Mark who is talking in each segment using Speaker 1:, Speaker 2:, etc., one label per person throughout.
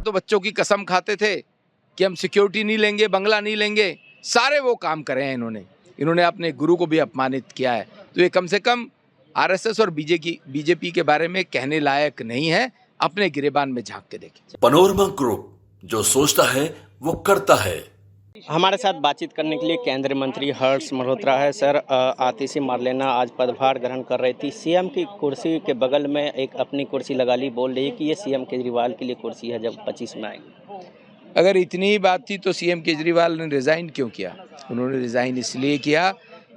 Speaker 1: तो बच्चों की कसम खाते थे कि हम सिक्योरिटी नहीं लेंगे, बंगला नहीं लेंगे, सारे वो काम करे हैं इन्होंने अपने गुरु को भी अपमानित किया है। तो ये कम से कम आरएसएस और बीजेपी के बारे में कहने लायक नहीं है। अपने गिरेबान में झांक के देखें।
Speaker 2: पनोरमा ग्रुप, जो सोचता है वो करता है।
Speaker 3: हमारे साथ बातचीत करने के लिए केंद्रीय मंत्री हर्ष मल्होत्रा है। सर, आतिशी मार्लेना आज पदभार ग्रहण कर रही थी। सीएम की कुर्सी के बगल में एक अपनी कुर्सी लगा ली, बोल रही है कि ये सीएम केजरीवाल के लिए कुर्सी है जब 25 में आएगी।
Speaker 1: अगर इतनी ही बात थी तो सीएम केजरीवाल ने रिज़ाइन क्यों किया? उन्होंने रिज़ाइन इसलिए किया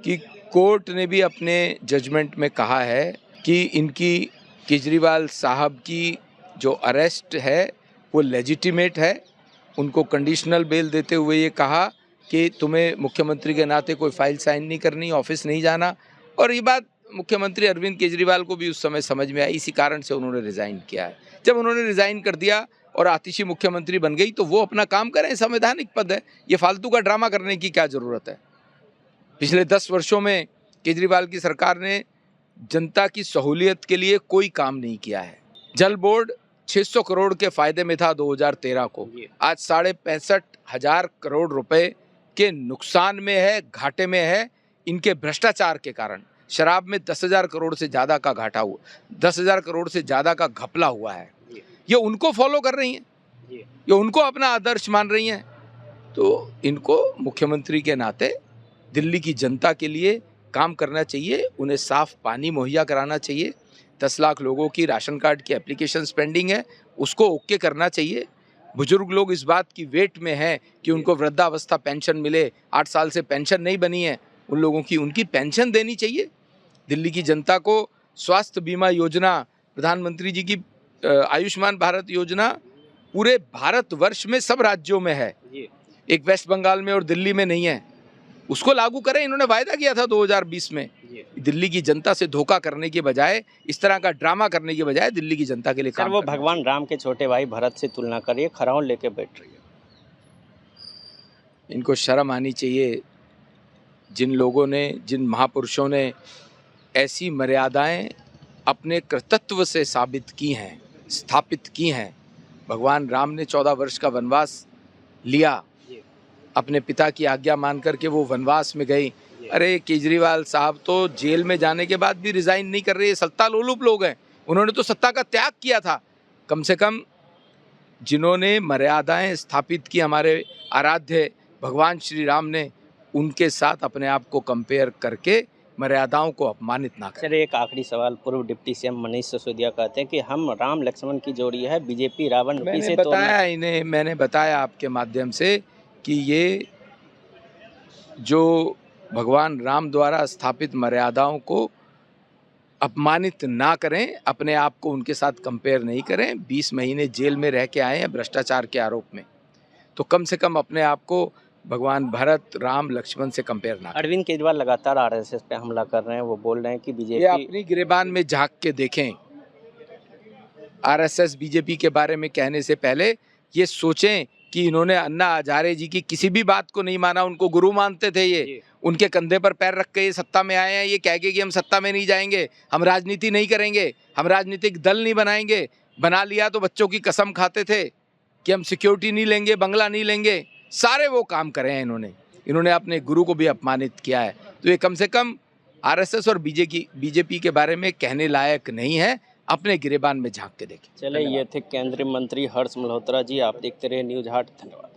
Speaker 1: कि कोर्ट ने भी अपने जजमेंट में कहा है कि इनकी केजरीवाल साहब की जो अरेस्ट है वो लेजिटिमेट है। उनको कंडीशनल बेल देते हुए ये कहा कि तुम्हें मुख्यमंत्री के नाते कोई फाइल साइन नहीं करनी, ऑफिस नहीं जाना। और ये बात मुख्यमंत्री अरविंद केजरीवाल को भी उस समय समझ में आई, इसी कारण से उन्होंने रिज़ाइन किया है। जब उन्होंने रिज़ाइन कर दिया और आतिशी मुख्यमंत्री बन गई तो वो अपना काम करें, संवैधानिक पद है। ये फालतू का ड्रामा करने की क्या ज़रूरत है? पिछले 10 वर्षों में केजरीवाल की सरकार ने जनता की सहूलियत के लिए कोई काम नहीं किया है। जल बोर्ड 600 करोड़ के फायदे में था 2013 को, आज 65,500 करोड़ रुपए के नुकसान में है, घाटे में है, इनके भ्रष्टाचार के कारण। शराब में 10,000 करोड़ से ज़्यादा का घाटा हुआ, 10,000 करोड़ से ज़्यादा का घपला हुआ है। ये उनको फॉलो कर रही हैं, ये उनको अपना आदर्श मान रही हैं। तो इनको मुख्यमंत्री के नाते दिल्ली की जनता के लिए काम करना चाहिए, उन्हें साफ पानी मुहैया कराना चाहिए। 10 लाख लोगों की राशन कार्ड की एप्लीकेशन पेंडिंग है, उसको ओके करना चाहिए। बुजुर्ग लोग इस बात की वेट में हैं कि उनको वृद्धावस्था पेंशन मिले, 8 साल से पेंशन नहीं बनी है, उन लोगों की उनकी पेंशन देनी चाहिए। दिल्ली की जनता को स्वास्थ्य बीमा योजना, प्रधानमंत्री जी की आयुष्मान भारत योजना पूरे भारतवर्ष में सब राज्यों में है, एक वेस्ट बंगाल में और दिल्ली में नहीं है। उसको लागू करें। इन्होंने वायदा किया था 2020 में। दिल्ली की जनता से धोखा करने के बजाय, इस तरह का ड्रामा करने के बजाय दिल्ली की जनता के लिए काम
Speaker 3: वो भगवान राम के छोटे भाई भरत से तुलना करिए, खराउन लेके बैठ रही है।
Speaker 1: इनको शर्म आनी चाहिए। जिन लोगों ने, जिन महापुरुषों ने ऐसी मर्यादाएं अपने कर्तृत्व से साबित की हैं, स्थापित की हैं। भगवान राम ने 14 वर्ष का वनवास लिया, अपने पिता की आज्ञा मान करके वो वनवास में गई। अरे केजरीवाल साहब तो जेल में जाने के बाद भी रिजाइन नहीं कर रहे, सत्ता लोलुप लोग हैं। उन्होंने तो सत्ता का त्याग किया था। कम से कम जिन्होंने मर्यादाएं स्थापित की हमारे आराध्य भगवान श्री राम ने, उनके साथ अपने आप को कंपेयर करके मर्यादाओं को अपमानित ना करें।
Speaker 3: सर, एक आखिरी सवाल। पूर्व डिप्टी सीएम मनीष सिसोदिया कहते हैं कि हम राम लक्ष्मण की जोड़ी है, बीजेपी रावण
Speaker 1: मैंने बताया आपके माध्यम से कि ये जो भगवान राम द्वारा स्थापित मर्यादाओं को अपमानित ना करें, अपने आप को उनके साथ कंपेयर नहीं करें। 20 महीने जेल में रह के आए हैं भ्रष्टाचार के आरोप में, तो कम से कम अपने आप को भगवान भरत, राम, लक्ष्मण से कंपेयर ना करें।
Speaker 3: अरविंद केजरीवाल लगातार आरएसएस पे हमला कर रहे हैं, वो बोल रहे हैं कि बीजेपी।
Speaker 1: ये अपनी गिरेबान में झांक के देखें। आरएसएस बीजेपी के बारे में कहने से पहले ये सोचें कि इन्होंने अन्ना हजारे जी की किसी भी बात को नहीं माना, उनको गुरु मानते थे। ये उनके कंधे पर पैर रख के ये सत्ता में आए हैं। ये कह के कि हम सत्ता में नहीं जाएंगे, हम राजनीति नहीं करेंगे, हम राजनीतिक दल नहीं बनाएंगे। बना लिया तो बच्चों की कसम खाते थे कि हम सिक्योरिटी नहीं लेंगे, बंगला नहीं लेंगे, सारे वो काम करे हैं इन्होंने अपने गुरु को भी अपमानित किया है। तो ये कम से कम आरएसएस और बीजेपी के बारे में कहने लायक नहीं है। अपने गिरेबान में झांक के देखें।
Speaker 3: चले, ये थे केंद्रीय मंत्री हर्ष मल्होत्रा जी। आप देखते रहे न्यूज़ हाट। धन्यवाद।